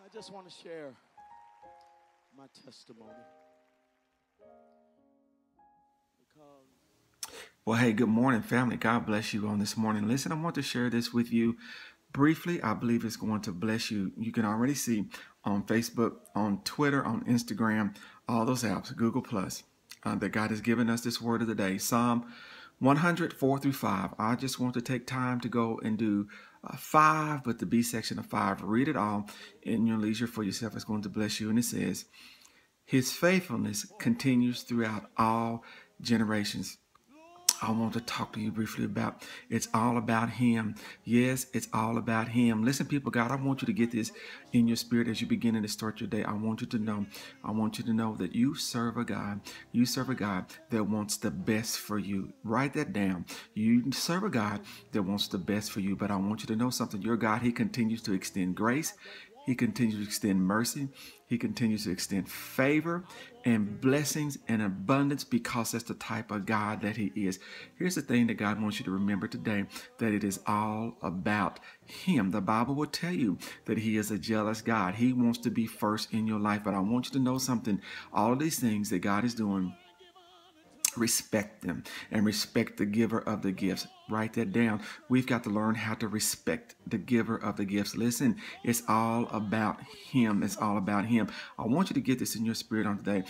I just want to share my testimony because Well, hey, good morning, family. God bless you on this morning. Listen, I want to share this with you briefly. I believe it's going to bless you. You can already see on Facebook, on Twitter, on Instagram, all those apps, Google Plus, that God has given us this word of the day. Psalm 104 through 5. I just want to take time to go and do 5, but the B section of 5. Read it all in your leisure for yourself. It's going to bless you. And it says, His faithfulness continues throughout all generations. I want to talk to you briefly about it's all about Him. Yes, it's all about Him. Listen, people, God, I want you to get this in your spirit as you begin to start your day. I want you to know that you serve a God. You serve a God that wants the best for you. Write that down. You serve a God that wants the best for you. But I want you to know something. Your God, He continues to extend grace. He continues to extend mercy. He continues to extend favor and blessings and abundance because that's the type of God that He is. Here's the thing that God wants you to remember today, that it is all about Him. The Bible will tell you that He is a jealous God. He wants to be first in your life. But I want you to know something. All of these things that God is doing, respect them and respect the giver of the gifts. Write that down. We've got to learn how to respect the giver of the gifts. Listen, it's all about Him. It's all about Him. I want you to get this in your spirit on today.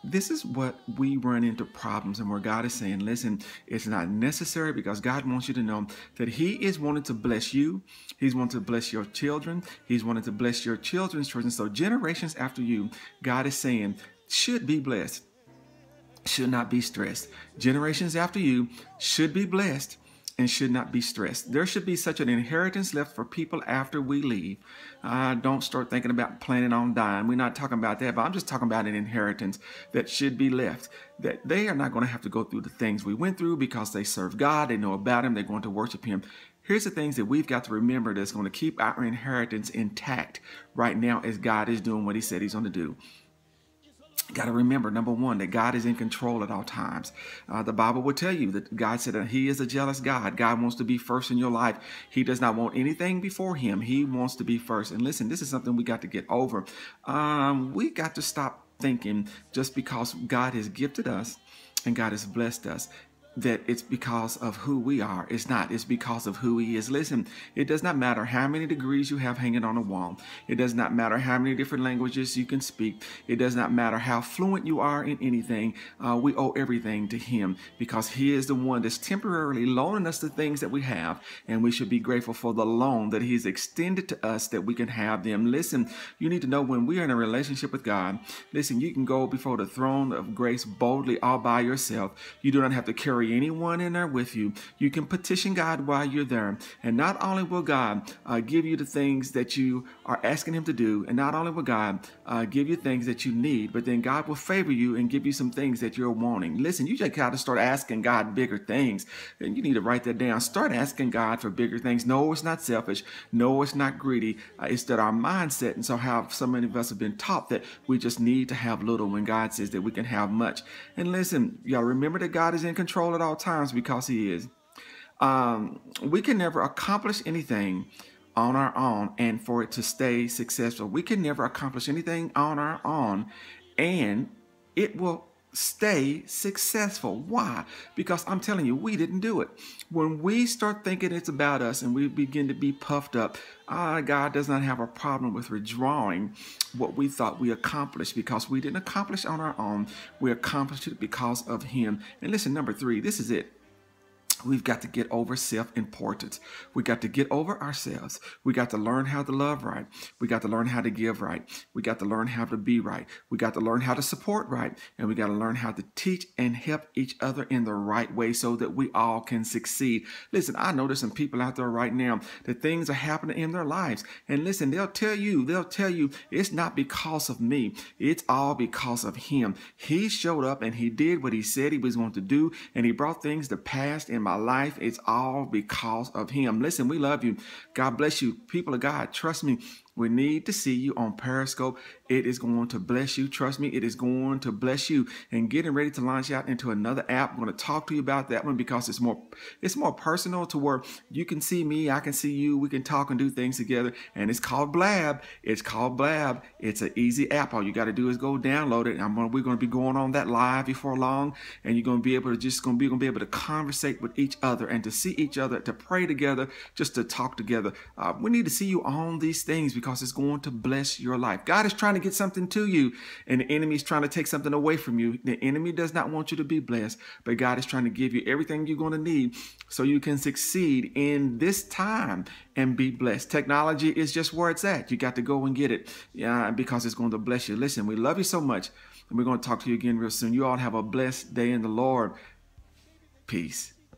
This is what we run into problems and where God is saying, listen, it's not necessary, because God wants you to know that He is wanting to bless you. He's wanting to bless your children. He's wanting to bless your children's children. So generations after you, God is saying, should be blessed. Should not be stressed. Generations after you should be blessed and should not be stressed. There should be such an inheritance left for people after we leave. Don't start thinking about planning on dying. We're not talking about that, but I'm just talking about an inheritance that should be left. That they are not going to have to go through the things we went through because they serve God. They know about Him. They're going to worship Him. Here's the things that we've got to remember that's going to keep our inheritance intact right now as God is doing what He said He's going to do. Got to remember, number one, that God is in control at all times. The Bible will tell you that God said that He is a jealous God. God wants to be first in your life. He does not want anything before Him. He wants to be first. And listen, this is something we got to get over. We got to stop thinking just because God has gifted us and God has blessed us, that it's because of who we are. It's not. It's because of who He is. Listen, it does not matter how many degrees you have hanging on a wall. It does not matter how many different languages you can speak. It does not matter how fluent you are in anything. We owe everything to Him, because He is the one that's temporarily loaning us the things that we have, and we should be grateful for the loan that He's extended to us that we can have them. Listen, you need to know, when we are in a relationship with God, listen, you can go before the throne of grace boldly all by yourself. You do not have to carry anyone in there with you. You can petition God while you're there. And not only will God give you the things that you are asking Him to do, and not only will God give you things that you need, but then God will favor you and give you some things that you're wanting. Listen, you just got to start asking God bigger things. And you need to write that down. Start asking God for bigger things. No, it's not selfish. No, it's not greedy. It's that our mindset. And so how so many of us have been taught that we just need to have little when God says that we can have much. And listen, y'all, remember that God is in control at all times, because He is. We can never accomplish anything on our own and for it to stay successful. We can never accomplish anything on our own and it will stay successful. Why? Because I'm telling you, we didn't do it. When we start thinking it's about us and we begin to be puffed up, God does not have a problem with withdrawing what we thought we accomplished, because we didn't accomplish on our own. We accomplished it because of Him. And listen, number 3, this is it. We've got to get over self-importance. We got to get over ourselves. We got to learn how to love right. We got to learn how to give right. We got to learn how to be right. We got to learn how to support right. And we got to learn how to teach and help each other in the right way so that we all can succeed. Listen, I know there's some people out there right now that things are happening in their lives. And listen, they'll tell you it's not because of me. It's all because of Him. He showed up and He did what He said He was going to do. And He brought things to pass in my life. It's all because of Him. Listen, we love you. God bless you. People of God, trust me. We need to see you on Periscope. It is going to bless you. Trust me, it is going to bless you. And getting ready to launch out into another app. I'm going to talk to you about that one because it's more personal, to where you can see me, I can see you, we can talk and do things together. And it's called Blab. It's called Blab. It's an easy app. All you got to do is go download it. We're going to be going on that live before long, and you're going to be able to conversate with each other and to see each other, to pray together, just to talk together. We need to see you on these things because it's going to bless your life. God is trying to get something to you, and the enemy is trying to take something away from you. The enemy does not want you to be blessed, but God is trying to give you everything you're going to need so you can succeed in this time and be blessed. Technology is just where it's at. You got to go and get it, because it's going to bless you. Listen, we love you so much, and we're going to talk to you again real soon. You all have a blessed day in the Lord. Peace.